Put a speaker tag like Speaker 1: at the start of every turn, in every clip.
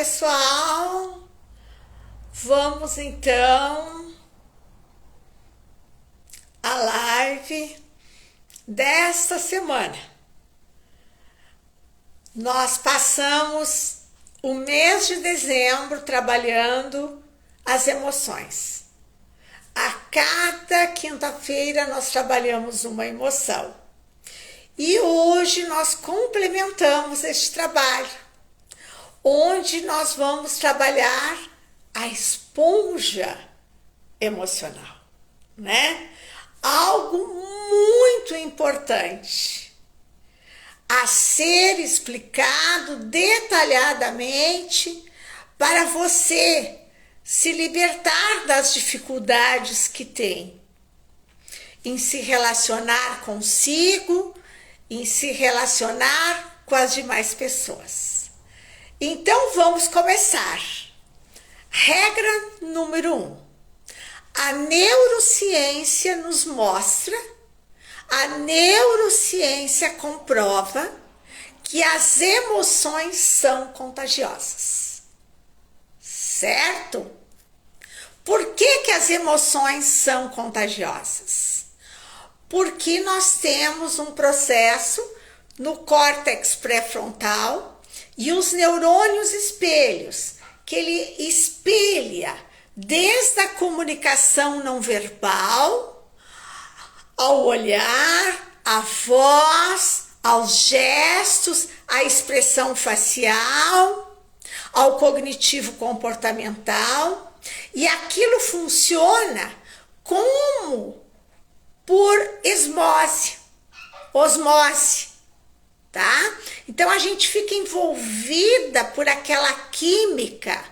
Speaker 1: pessoal, vamos então à live desta semana. Nós passamos o mês de dezembro trabalhando as emoções. A cada quinta-feira nós trabalhamos uma emoção. E hoje nós complementamos este trabalho, onde nós vamos trabalhar a esponja emocional, né? Algo muito importante a ser explicado detalhadamente para você se libertar das dificuldades que tem em se relacionar consigo, em se relacionar com as demais pessoas. Então vamos começar. Regra número 1. A neurociência nos mostra, a neurociência comprova que as emoções são contagiosas. Certo? Por que as emoções são contagiosas? Porque nós temos um processo no córtex pré-frontal e os neurônios espelhos, que ele espelha desde a comunicação não verbal, ao olhar, à voz, aos gestos, à expressão facial, ao cognitivo comportamental, e aquilo funciona como por osmose, tá? Então a gente fica envolvida por aquela química,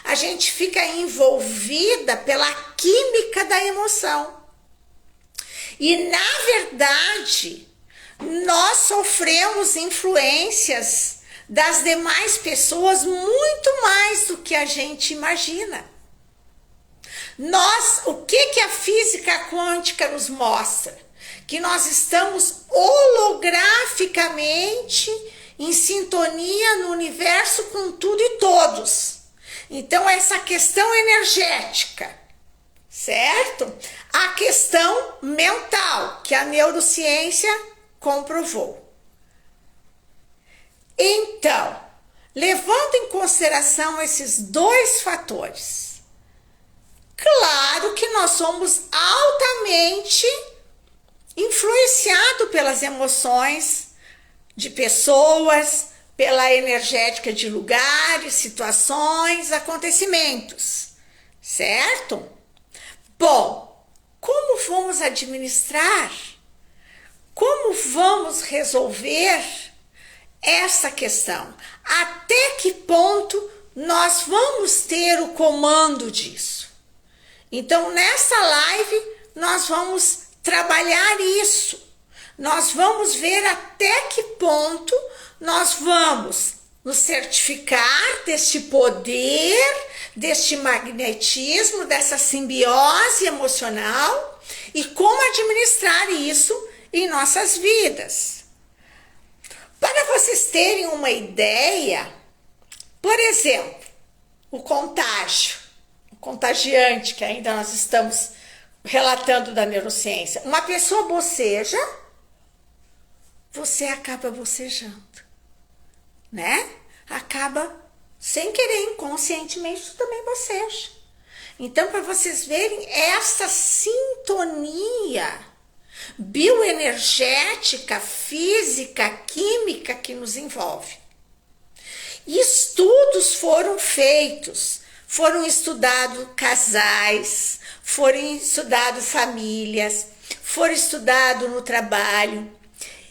Speaker 1: a gente fica envolvida pela química da emoção. E na verdade, nós sofremos influências das demais pessoas muito mais do que a gente imagina. O que a física quântica nos mostra? Que nós estamos holograficamente em sintonia no universo com tudo e todos. Então, essa questão energética, certo? A questão mental, que a neurociência comprovou. Então, levando em consideração esses dois fatores, claro que nós somos altamente influenciados pelas emoções de pessoas, pela energética de lugares, situações, acontecimentos, certo? Bom, como vamos administrar? Como vamos resolver essa questão? Até que ponto nós vamos ter o comando disso? Então, nessa live, nós vamos trabalhar isso. Nós vamos ver até que ponto nós vamos nos certificar deste poder, deste magnetismo, dessa simbiose emocional e como administrar isso em nossas vidas. Para vocês terem uma ideia, por exemplo, o contagiante, que ainda nós estamos relatando da neurociência. Uma pessoa boceja, você acaba bocejando, né? Acaba sem querer, inconscientemente, tu também boceja. Então, para vocês verem essa sintonia bioenergética, física, química que nos envolve. Estudos foram feitos. Foram estudados casais, foram estudadas famílias, foram estudados no trabalho.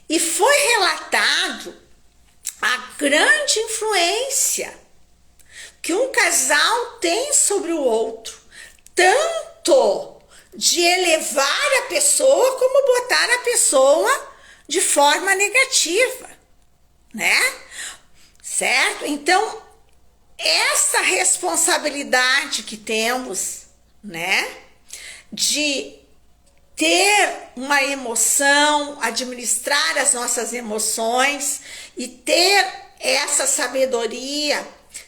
Speaker 1: E foi relatado a grande influência que um casal tem sobre o outro. Tanto de elevar a pessoa, como botar a pessoa de forma negativa, né? Certo? Então, essa responsabilidade que temos, né, de ter uma emoção, administrar as nossas emoções e ter essa sabedoria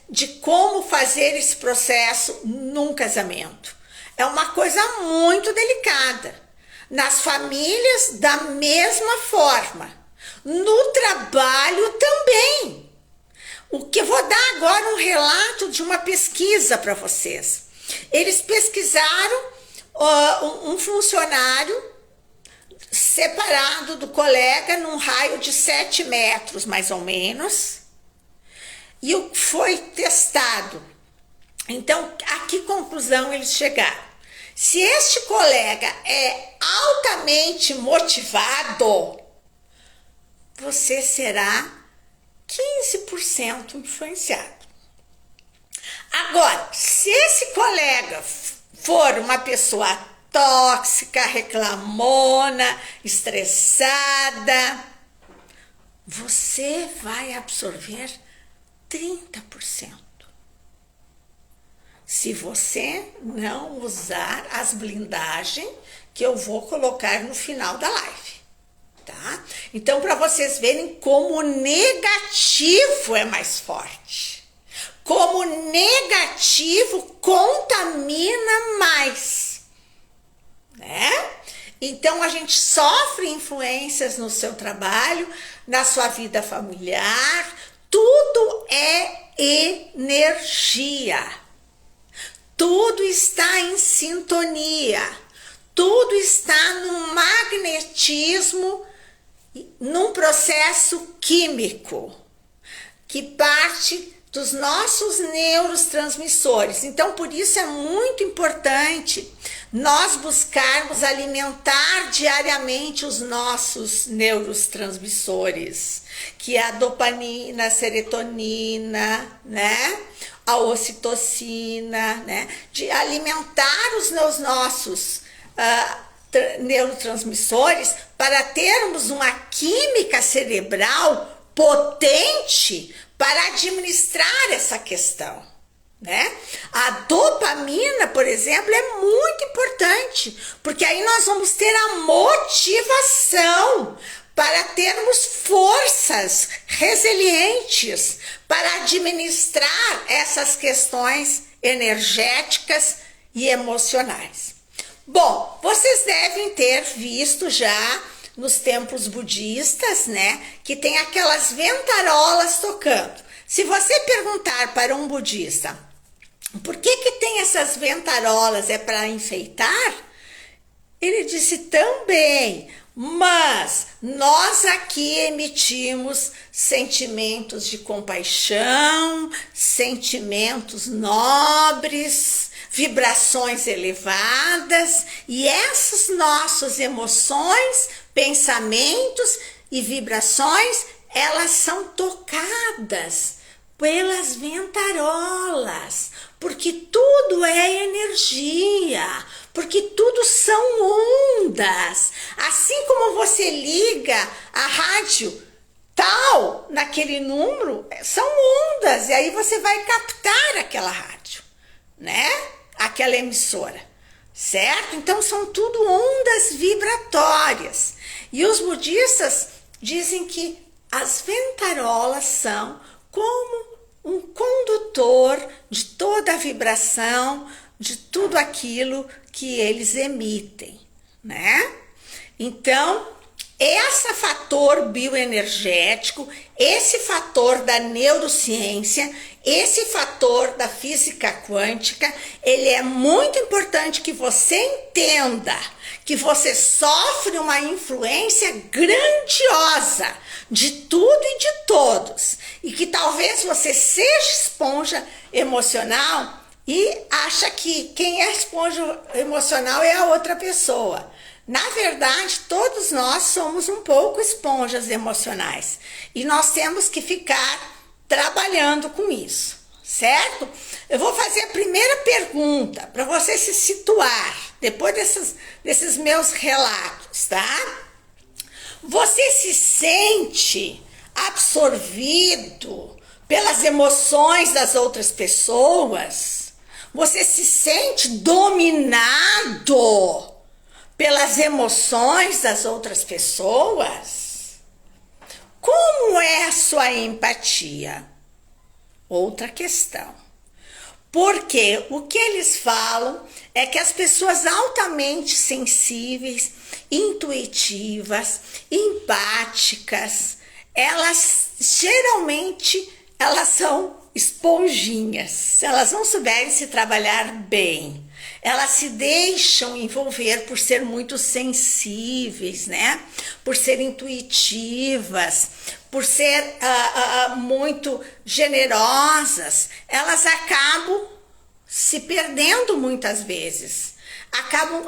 Speaker 1: de como fazer esse processo num casamento. É uma coisa muito delicada. Nas famílias, da mesma forma. No trabalho também. O que eu vou dar agora um relato de uma pesquisa para vocês. Eles pesquisaram um funcionário separado do colega num raio de 7 metros, mais ou menos, e foi testado. Então, a que conclusão eles chegaram? Se este colega é altamente motivado, você será 15% influenciado. Agora, se esse colega for uma pessoa tóxica, reclamona, estressada, você vai absorver 30%. Se você não usar as blindagens que eu vou colocar no final da live, tá? Então, para vocês verem como o negativo é mais forte. Como o negativo contamina mais, né? Então, a gente sofre influências no seu trabalho, na sua vida familiar. Tudo é energia. Tudo está em sintonia. Tudo está num magnetismo, num processo químico que parte dos nossos neurotransmissores. Então, por isso é muito importante nós buscarmos alimentar diariamente os nossos neurotransmissores, que é a dopamina, a serotonina, né? A ocitocina, né? De alimentar os nossos neurotransmissores para termos uma química cerebral potente para administrar essa questão, né? A dopamina, por exemplo, é muito importante, porque aí nós vamos ter a motivação para termos forças resilientes para administrar essas questões energéticas e emocionais. Bom, vocês devem ter visto já nos templos budistas, né, que tem aquelas ventarolas tocando. Se você perguntar para um budista, por que tem essas ventarolas? É para enfeitar? Ele disse também, mas nós aqui emitimos sentimentos de compaixão, sentimentos nobres, vibrações elevadas, e essas nossas emoções, pensamentos e vibrações, elas são tocadas pelas ventarolas, porque tudo é energia, porque tudo são ondas. Assim como você liga a rádio tal naquele número, são ondas, e aí você vai captar aquela rádio, né? Aquela emissora, certo? Então são tudo ondas vibratórias. E os budistas dizem que as ventarolas são como um condutor de toda a vibração, de tudo aquilo que eles emitem, né? Então, esse fator bioenergético, esse fator da neurociência, esse fator da física quântica, ele é muito importante que você entenda que você sofre uma influência grandiosa de tudo e de todos, e que talvez você seja esponja emocional e acha que quem é esponja emocional é a outra pessoa. Na verdade, todos nós somos um pouco esponjas emocionais e nós temos que ficar trabalhando com isso, certo? Eu vou fazer a primeira pergunta para você se situar depois desses meus relatos, tá? Você se sente absorvido pelas emoções das outras pessoas? Você se sente dominado pelas emoções das outras pessoas? Como é a sua empatia? outra questão. Porque o que eles falam é que as pessoas altamente sensíveis, intuitivas, empáticas, elas geralmente elas são esponjinhas. Se elas não souberem se trabalhar bem, elas se deixam envolver por ser muito sensíveis, né? Por ser intuitivas, por ser muito generosas, elas acabam se perdendo muitas vezes.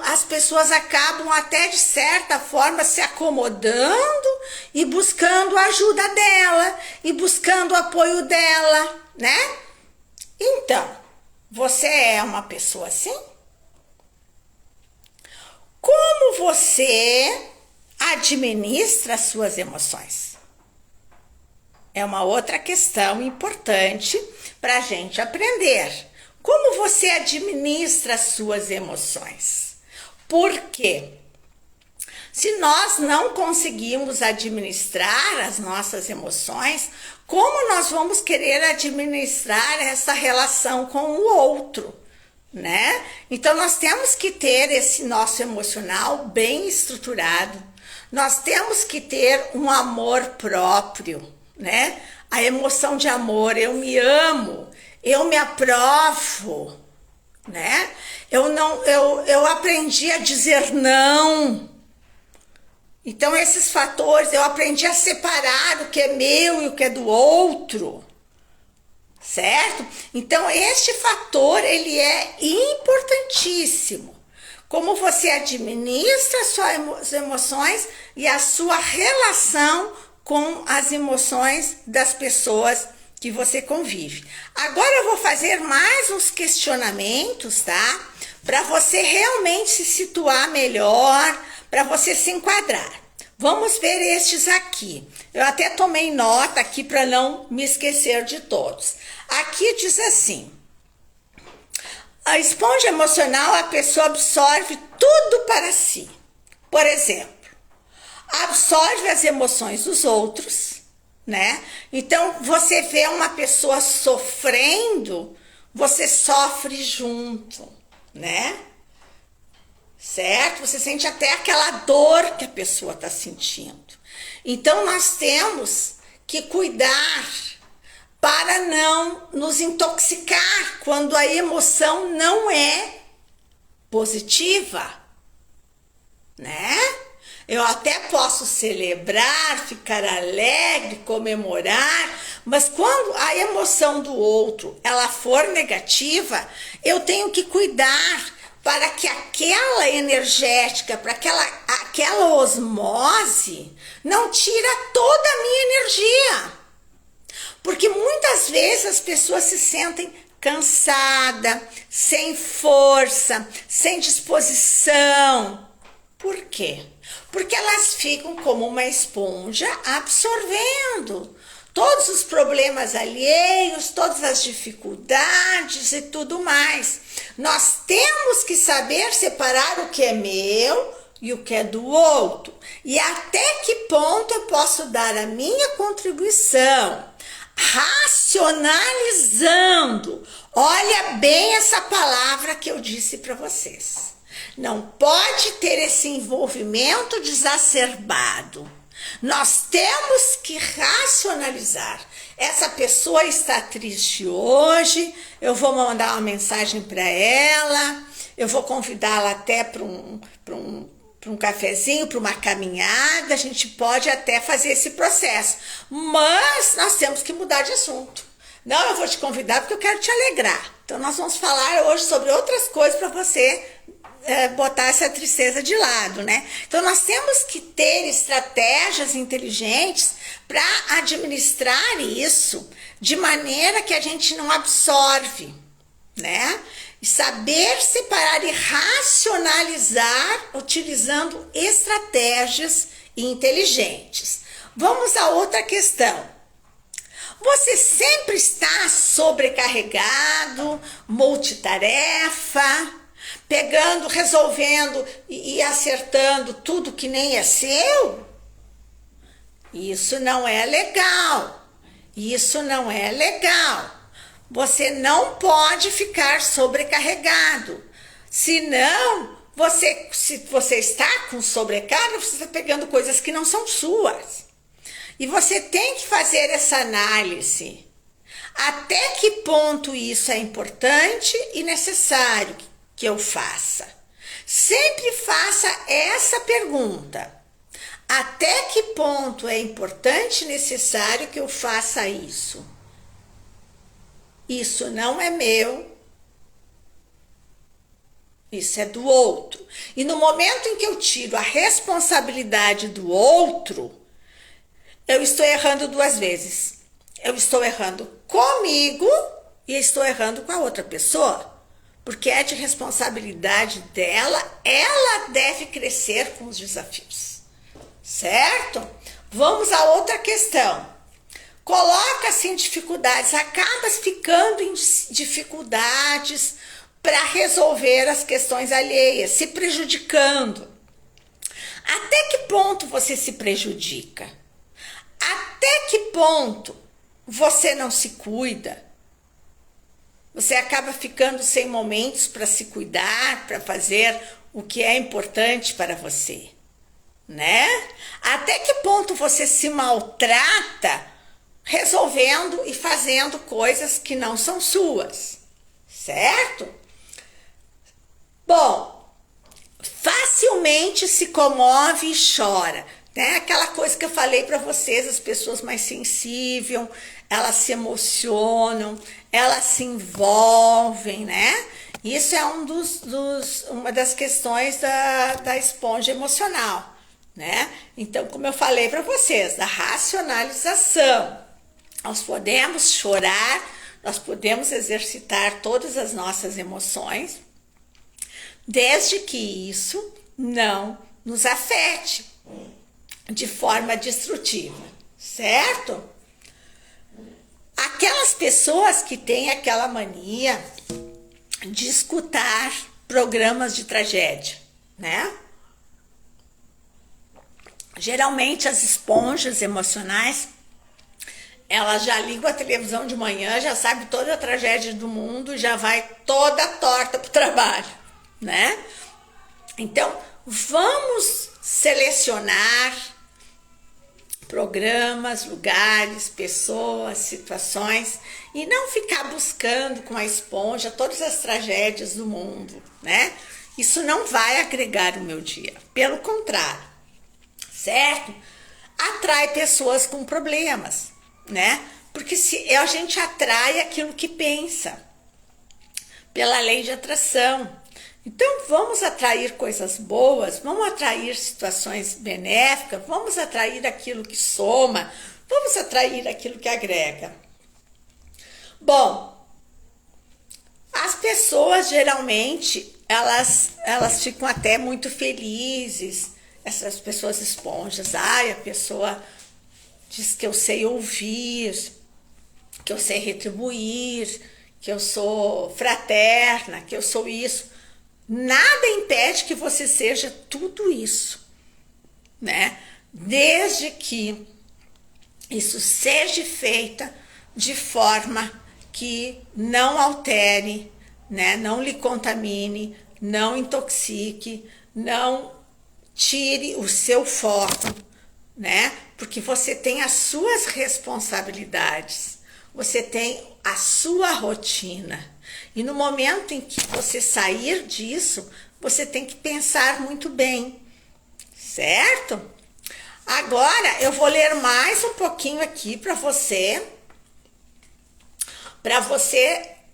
Speaker 1: As pessoas acabam até de certa forma se acomodando e buscando a ajuda dela e buscando o apoio dela, né? Então, você é uma pessoa assim? Como você administra as suas emoções? É uma outra questão importante para a gente aprender. Como você administra as suas emoções? Por quê? Se nós não conseguimos administrar as nossas emoções, como nós vamos querer administrar essa relação com o outro, né? Então nós temos que ter esse nosso emocional bem estruturado. Nós temos que ter um amor próprio, né? A emoção de amor, eu me amo, eu me aprovo, né? Eu aprendi a dizer não. Então esses fatores, eu aprendi a separar o que é meu e o que é do outro, certo? Então este fator, ele é importantíssimo. Como você administra as suas emoções e a sua relação com as emoções das pessoas que você convive. Agora eu vou fazer mais uns questionamentos, tá? Para você realmente se situar melhor, para você se enquadrar. Vamos ver estes aqui. Eu até tomei nota aqui para não me esquecer de todos. Aqui diz assim: a esponja emocional, a pessoa absorve tudo para si. Por exemplo, absorve as emoções dos outros, né? Então, você vê uma pessoa sofrendo, você sofre junto, né? Certo? Você sente até aquela dor que a pessoa está sentindo. Então, nós temos que cuidar para não nos intoxicar quando a emoção não é positiva, né? Eu até posso celebrar, ficar alegre, comemorar, mas quando a emoção do outro ela for negativa, eu tenho que cuidar para que aquela energética, para aquela osmose não tira toda a minha energia. Porque muitas vezes as pessoas se sentem cansadas, sem força, sem disposição. Por quê? Porque elas ficam como uma esponja absorvendo todos os problemas alheios, todas as dificuldades e tudo mais. Nós temos que saber separar o que é meu e o que é do outro. E até que ponto eu posso dar a minha contribuição, racionalizando. Olha bem essa palavra que eu disse para vocês. Não pode ter esse envolvimento exacerbado. Nós temos que racionalizar. Essa pessoa está triste hoje, eu vou mandar uma mensagem para ela, eu vou convidá-la até para um cafezinho, para uma caminhada, a gente pode até fazer esse processo. Mas nós temos que mudar de assunto. Não, eu vou te convidar porque eu quero te alegrar. Então nós vamos falar hoje sobre outras coisas para você botar essa tristeza de lado, né? Então nós temos que ter estratégias inteligentes para administrar isso de maneira que a gente não absorve, né? E saber separar e racionalizar utilizando estratégias inteligentes. Vamos a outra questão. Você sempre está sobrecarregado, multitarefa, pegando, resolvendo e acertando tudo que nem é seu? Isso não é legal. Isso não é legal. Você não pode ficar sobrecarregado. Senão, se você está com sobrecarga, você está pegando coisas que não são suas. E você tem que fazer essa análise. Até que ponto isso é importante e necessário que eu faça? Sempre faça essa pergunta. Até que ponto é importante e necessário que eu faça isso? Isso não é meu. Isso é do outro. E no momento em que eu tiro a responsabilidade do outro, eu estou errando duas vezes. Eu estou errando comigo e estou errando com a outra pessoa. Porque é de responsabilidade dela, ela deve crescer com os desafios. Certo? Vamos a outra questão. Coloca-se em dificuldades, acabas ficando em dificuldades para resolver as questões alheias, se prejudicando. Até que ponto você se prejudica? Até que ponto você não se cuida? Você acaba ficando sem momentos para se cuidar, para fazer o que é importante para você, né? Até que ponto você se maltrata resolvendo e fazendo coisas que não são suas, certo? Bom, facilmente se comove e chora, né? Aquela coisa que eu falei para vocês, as pessoas mais sensíveis, elas se emocionam, elas se envolvem, né? Isso é uma das questões da esponja emocional, né? Então, como eu falei para vocês, da racionalização, nós podemos chorar, nós podemos exercitar todas as nossas emoções, desde que isso não nos afete de forma destrutiva, certo? Aquelas pessoas que têm aquela mania de escutar programas de tragédia, né? Geralmente as esponjas emocionais, elas já ligam a televisão de manhã, já sabe toda a tragédia do mundo, já vai toda torta pro trabalho, né? Então, vamos selecionar programas, lugares, pessoas, situações e não ficar buscando com a esponja todas as tragédias do mundo, né? Isso não vai agregar o meu dia, pelo contrário, certo? Atrai pessoas com problemas, né? Porque se a gente atrai aquilo que pensa, pela lei de atração. Então, vamos atrair coisas boas, vamos atrair situações benéficas, vamos atrair aquilo que soma, vamos atrair aquilo que agrega. Bom, as pessoas geralmente, elas ficam até muito felizes, essas pessoas esponjas. Ai, a pessoa diz que eu sei ouvir, que eu sei retribuir, que eu sou fraterna, que eu sou isso. Nada impede que você seja tudo isso, né? Desde que isso seja feita de forma que não altere, né? Não lhe contamine, não intoxique, não tire o seu foco, né? Porque você tem as suas responsabilidades, você tem a sua rotina. E no momento em que você sair disso, você tem que pensar muito bem, certo? Agora eu vou ler mais um pouquinho aqui para você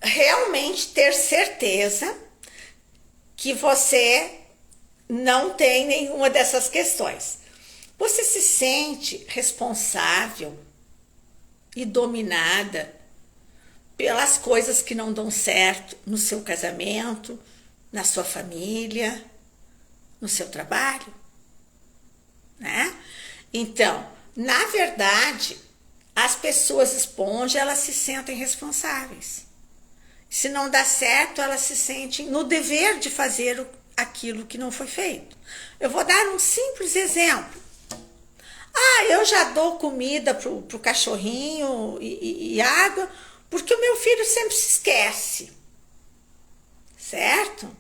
Speaker 1: realmente ter certeza que você não tem nenhuma dessas questões. Você se sente responsável e dominada pelas coisas que não dão certo no seu casamento, na sua família, no seu trabalho, né? Então, na verdade, as pessoas esponja, elas se sentem responsáveis. Se não dá certo, elas se sentem no dever de fazer aquilo que não foi feito. Eu vou dar um simples exemplo. Eu já dou comida pro cachorrinho e água, Porque o meu filho sempre se esquece, certo?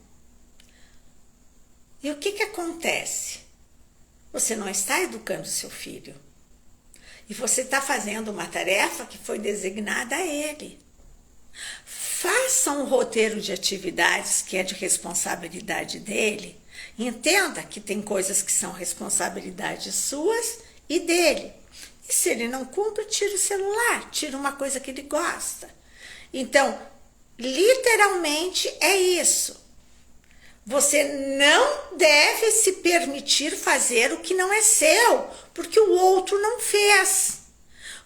Speaker 1: E o que acontece? Você não está educando seu filho. E você está fazendo uma tarefa que foi designada a ele. Faça um roteiro de atividades que é de responsabilidade dele. Entenda que tem coisas que são responsabilidades suas e dele. E se ele não cumpre, tira o celular, tira uma coisa que ele gosta. Então, literalmente é isso. Você não deve se permitir fazer o que não é seu, porque o outro não fez.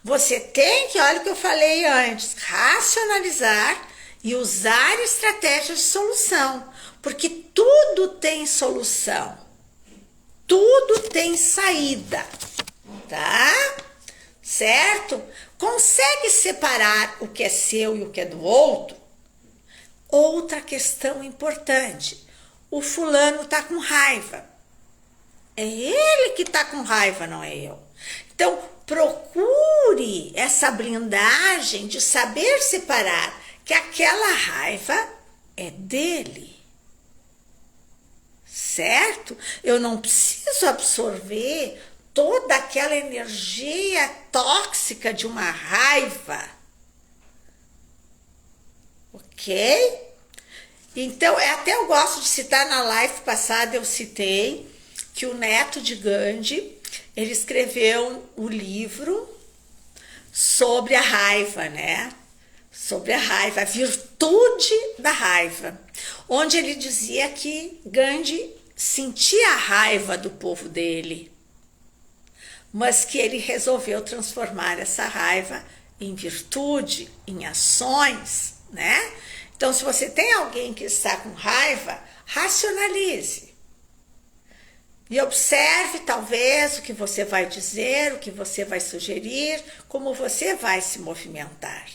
Speaker 1: Você tem que, olha o que eu falei antes, racionalizar e usar estratégias de solução, porque tudo tem solução, tudo tem saída, tá? Certo? Consegue separar o que é seu e o que é do outro? Outra questão importante. O fulano tá com raiva. É ele que tá com raiva, não é eu. Então, procure essa blindagem de saber separar que aquela raiva é dele. Certo? Eu não preciso absorver toda aquela energia tóxica de uma raiva. Ok? Então, até eu gosto de citar, na live passada eu citei que o neto de Gandhi, ele escreveu o livro sobre a raiva, né? Sobre a raiva, a virtude da raiva, onde ele dizia que Gandhi sentia a raiva do povo dele, mas que ele resolveu transformar essa raiva em virtude, em ações, né? Então, se você tem alguém que está com raiva, racionalize. E observe, talvez, o que você vai dizer, o que você vai sugerir, como você vai se movimentar.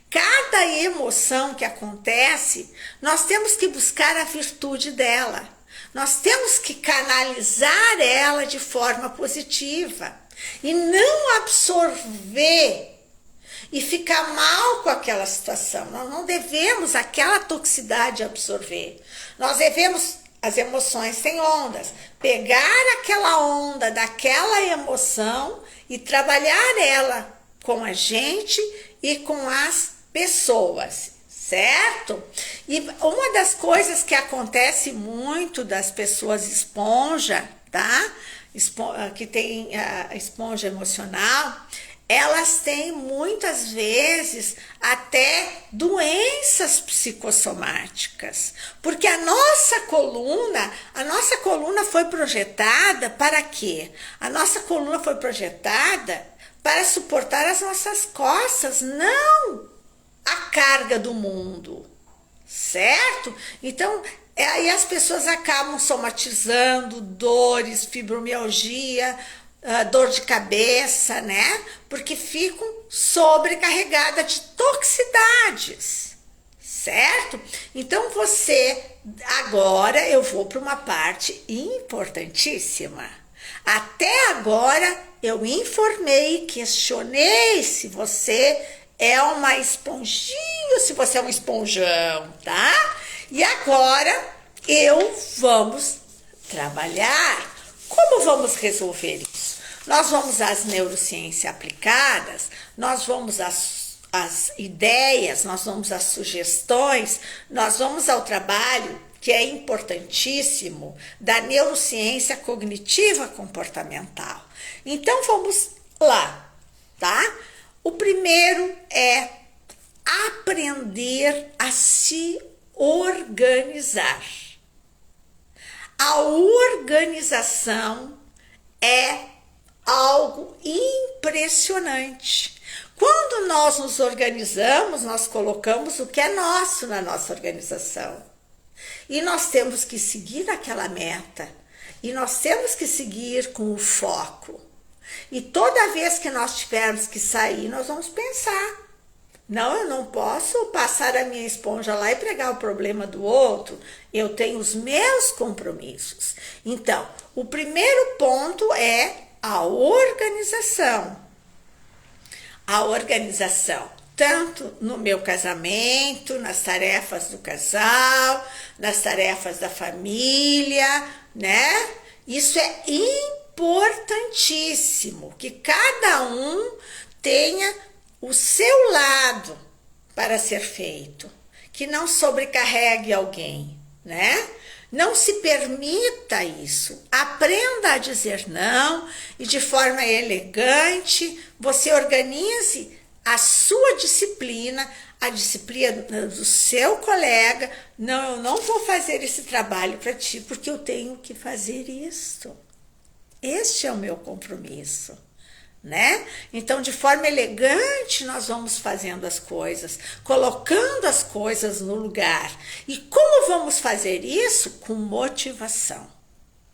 Speaker 1: Cada emoção que acontece, nós temos que buscar a virtude dela. Nós temos que canalizar ela de forma positiva. E não absorver e ficar mal com aquela situação. Nós não devemos aquela toxicidade absorver. Nós devemos, as emoções têm ondas, pegar aquela onda daquela emoção e trabalhar ela com a gente e com as pessoas, certo? E uma das coisas que acontece muito das pessoas esponja, tá? Que tem a esponja emocional, elas têm muitas vezes até doenças psicossomáticas, porque a nossa coluna foi projetada para quê? A nossa coluna foi projetada para suportar as nossas costas, não a carga do mundo, certo? Então, aí as pessoas acabam somatizando dores, fibromialgia, dor de cabeça, né? Porque ficam sobrecarregadas de toxicidades, certo? Então agora eu vou para uma parte importantíssima. Até agora eu informei, questionei se você é uma esponjinha ou se você é um esponjão, tá? E agora vamos trabalhar. Como vamos resolver isso? Nós vamos às neurociências aplicadas, nós vamos às ideias, nós vamos às sugestões, nós vamos ao trabalho, que é importantíssimo, da neurociência cognitiva comportamental. Então, vamos lá, tá? O primeiro é aprender a se organizar. A organização é algo impressionante. Quando nós nos organizamos, nós colocamos o que é nosso na nossa organização. E nós temos que seguir aquela meta. E nós temos que seguir com o foco. E toda vez que nós tivermos que sair, nós vamos pensar. Não, eu não posso passar a minha esponja lá e pregar o problema do outro. Eu tenho os meus compromissos. Então, o primeiro ponto é a organização. A organização tanto no meu casamento, nas tarefas do casal, nas tarefas da família, né? Isso é importantíssimo, que cada um tenha o seu lado para ser feito, que não sobrecarregue alguém, né? Não se permita isso. Aprenda a dizer não e de forma elegante você organize a sua disciplina, a disciplina do seu colega. Não, eu não vou fazer esse trabalho para ti porque eu tenho que fazer isso. Este é o meu compromisso, né? Então, de forma elegante, nós vamos fazendo as coisas, colocando as coisas no lugar. E como vamos fazer isso? Com motivação,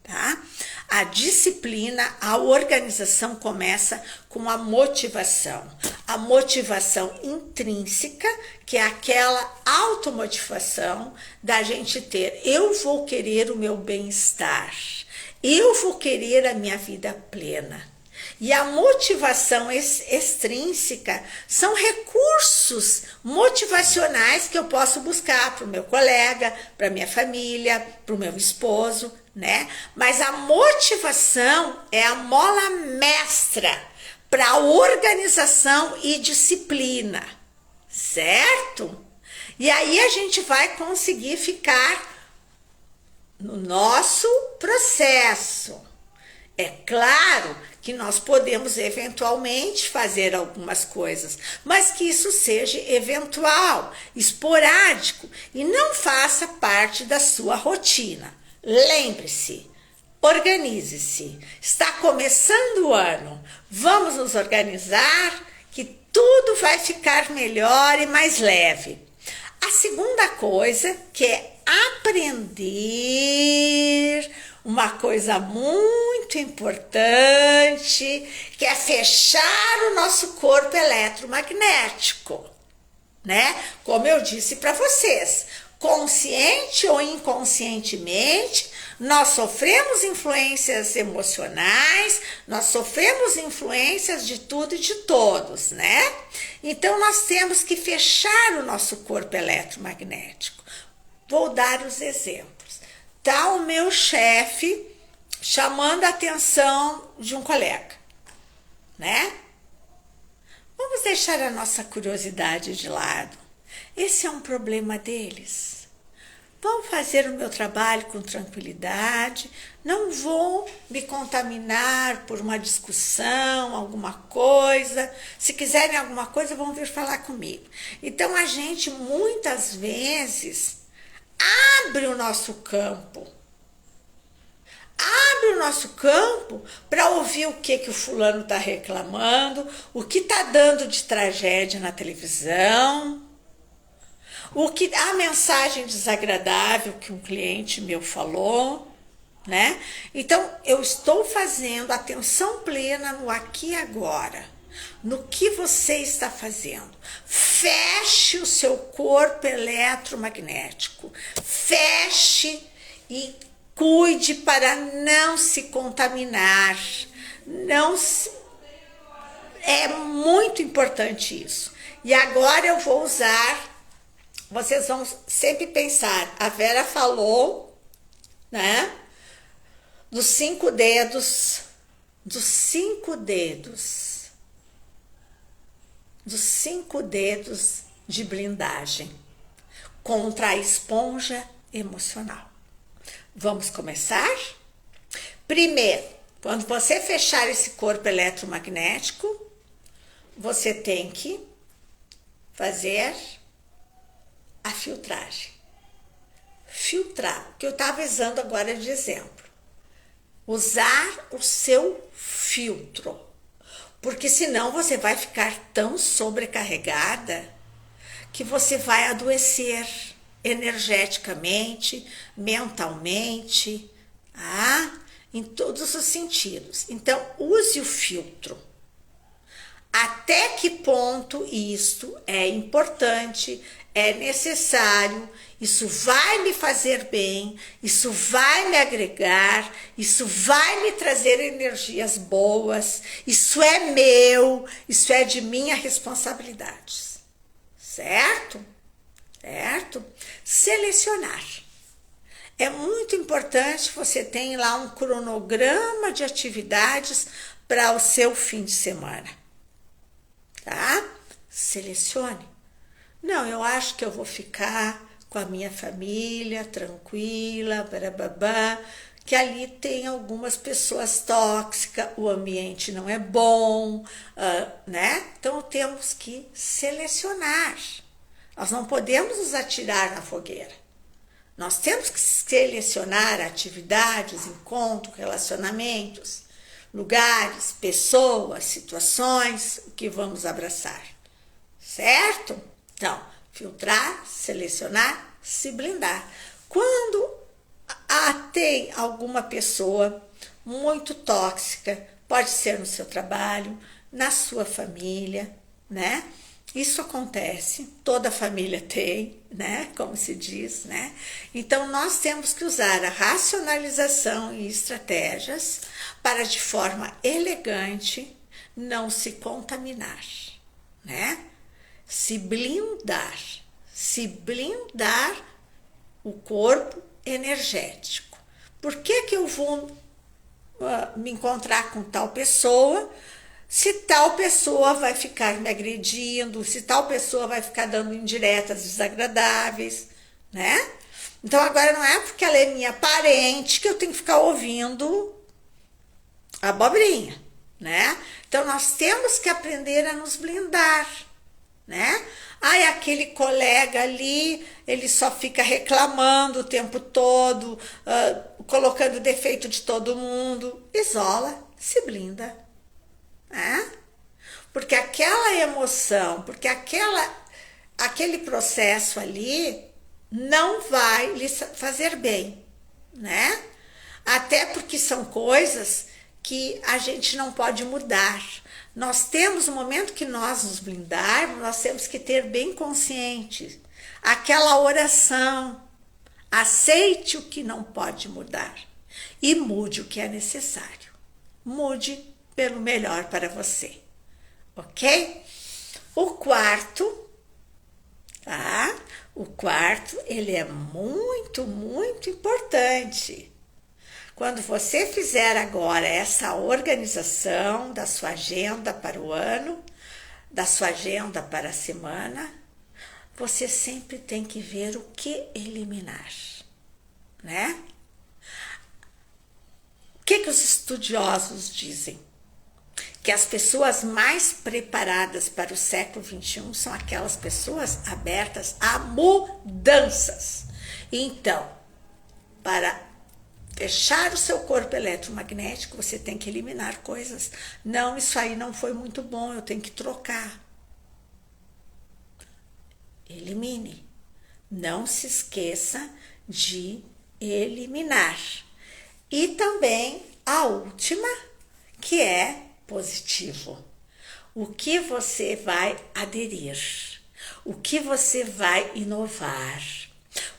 Speaker 1: tá? A disciplina, a organização começa com a motivação intrínseca, que é aquela automotivação da gente ter, eu vou querer o meu bem-estar, eu vou querer a minha vida plena. E a motivação extrínseca são recursos motivacionais que eu posso buscar para o meu colega, para a minha família, para o meu esposo, né? Mas a motivação é a mola mestra para a organização e disciplina, certo? E aí a gente vai conseguir ficar no nosso processo. É claro que nós podemos eventualmente fazer algumas coisas, mas que isso seja eventual, esporádico e não faça parte da sua rotina. Lembre-se, organize-se. Está começando o ano. Vamos nos organizar que tudo vai ficar melhor e mais leve. A segunda coisa que é aprender uma coisa muito importante, que é fechar o nosso corpo eletromagnético, né? Como eu disse para vocês, consciente ou inconscientemente, nós sofremos influências emocionais, nós sofremos influências de tudo e de todos, né? Então, nós temos que fechar o nosso corpo eletromagnético. Vou dar os exemplos. Tá o meu chefe chamando a atenção de um colega, né? Vamos deixar a nossa curiosidade de lado. Esse é um problema deles. Vou fazer o meu trabalho com tranquilidade, não vou me contaminar por uma discussão, alguma coisa. Se quiserem alguma coisa, vão vir falar comigo. Então, a gente muitas vezes abre o nosso campo. Abre o nosso campo para ouvir o que o fulano está reclamando, o que está dando de tragédia na televisão, a mensagem desagradável que um cliente meu falou, né? Então, eu estou fazendo atenção plena no aqui e agora, no que você está fazendo. Feche o seu corpo eletromagnético, feche e cuide para não se contaminar. É muito importante isso. E agora eu vou usar, vocês vão sempre pensar, a Vera falou, né? Dos 5 dedos, dos 5 dedos de blindagem contra a esponja emocional. Vamos começar? Primeiro, quando você fechar esse corpo eletromagnético, você tem que fazer a filtragem. Filtrar, que eu estava usando agora de exemplo. Usar o seu filtro. Porque senão você vai ficar tão sobrecarregada que você vai adoecer energeticamente, mentalmente, em todos os sentidos. Então, use o filtro. Até que ponto isto é importante, é necessário, isso vai me fazer bem, isso vai me agregar, isso vai me trazer energias boas, isso é meu, isso é de minha responsabilidade. certo? Certo? Selecionar. É muito importante você ter lá um cronograma de atividades para o seu fim de semana, tá? Selecione. Não, eu acho que eu vou ficar com a minha família, tranquila, barababá, que ali tem algumas pessoas tóxicas, o ambiente não é bom, né? Então temos que selecionar. Nós não podemos nos atirar na fogueira. Nós temos que selecionar atividades, encontros, relacionamentos, lugares, pessoas, situações, o que vamos abraçar. Certo? Então, filtrar, selecionar, se blindar. Quando tem alguma pessoa muito tóxica, pode ser no seu trabalho, na sua família, né? Isso acontece, toda família tem, né? Como se diz, né? Então, nós temos que usar a racionalização e estratégias para, de forma elegante, não se contaminar, né? Se blindar o corpo energético. Por que eu vou me encontrar com tal pessoa se tal pessoa vai ficar me agredindo, se tal pessoa vai ficar dando indiretas desagradáveis, né? Então agora não é porque ela é minha parente que eu tenho que ficar ouvindo abobrinha, né? Então nós temos que aprender a nos blindar, né? Ai, aquele colega ali, ele só fica reclamando o tempo todo, colocando defeito de todo mundo. Isola, se blinda, né? Porque aquela emoção, porque aquele processo ali não vai lhe fazer bem, né? Até porque são coisas que a gente não pode mudar. Nós temos, no momento que nós nos blindarmos, nós temos que ter bem consciente aquela oração. Aceite o que não pode mudar e mude o que é necessário. Mude pelo melhor para você, ok? O quarto, tá? O quarto, ele é muito, muito importante. Quando você fizer agora essa organização da sua agenda para o ano, da sua agenda para a semana, você sempre tem que ver o que eliminar, né? O que os estudiosos dizem? Que as pessoas mais preparadas para o século XXI são aquelas pessoas abertas a mudanças. Então, para fechar o seu corpo eletromagnético, você tem que eliminar coisas. Não, isso aí não foi muito bom, eu tenho que trocar. Elimine. Não se esqueça de eliminar. E também a última, que é positivo. O que você vai aderir? O que você vai inovar?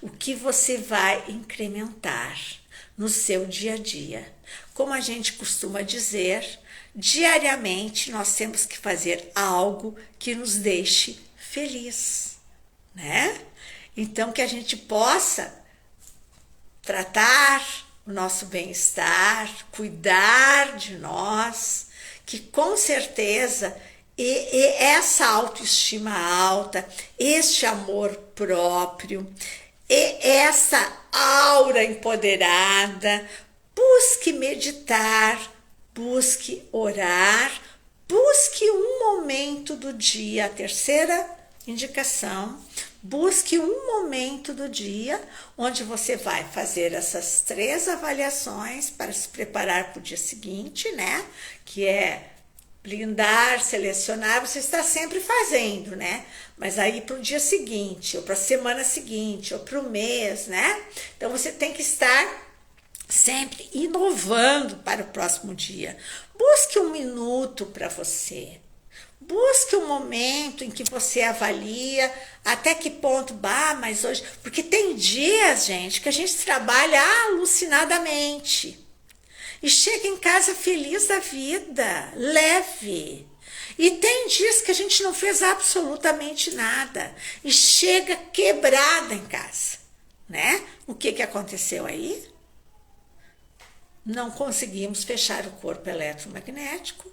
Speaker 1: O que você vai incrementar no seu dia a dia? Como a gente costuma dizer, diariamente nós temos que fazer algo que nos deixe feliz, né? Então, que a gente possa tratar o nosso bem-estar, cuidar de nós, que com certeza essa autoestima alta, este amor próprio, e essa aura empoderada, busque meditar, busque orar, busque um momento do dia, a terceira indicação, busque um momento do dia onde você vai fazer essas 3 avaliações para se preparar para o dia seguinte, né? Que é blindar, selecionar, você está sempre fazendo, né? Mas aí para o dia seguinte, ou para a semana seguinte, ou para o mês, né? Então você tem que estar sempre inovando para o próximo dia. Busque um minuto para você. Busque um momento em que você avalia até que ponto, mas hoje... Porque tem dias, gente, que a gente trabalha alucinadamente. E chega em casa feliz da vida, leve. E tem dias que a gente não fez absolutamente nada e chega quebrada em casa, né? O que aconteceu aí? Não conseguimos fechar o corpo eletromagnético,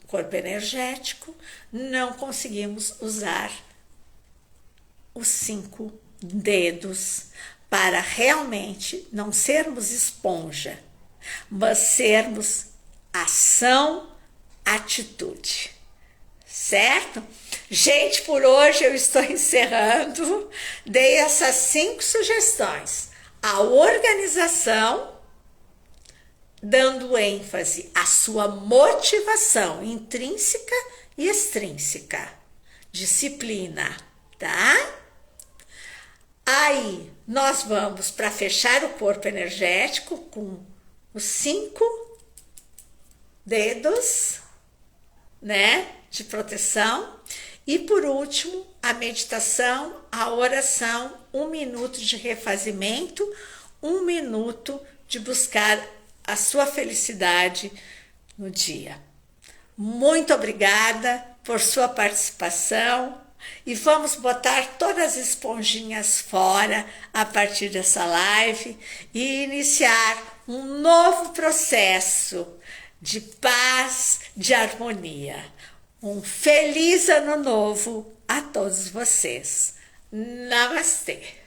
Speaker 1: corpo energético, não conseguimos usar os 5 dedos para realmente não sermos esponja, mas sermos ação, atitude, certo? Gente, por hoje eu estou encerrando, dei essas 5 sugestões. A organização, dando ênfase à sua motivação intrínseca e extrínseca, disciplina, tá? Aí nós vamos para fechar o corpo energético com os 5 dedos, né, de proteção. E por último, a meditação, a oração, 1 minuto de refazimento, 1 minuto de buscar a sua felicidade no dia. Muito obrigada por sua participação e vamos botar todas as esponjinhas fora a partir dessa live e iniciar um novo processo de paz, de harmonia. Um feliz ano novo a todos vocês. Namastê!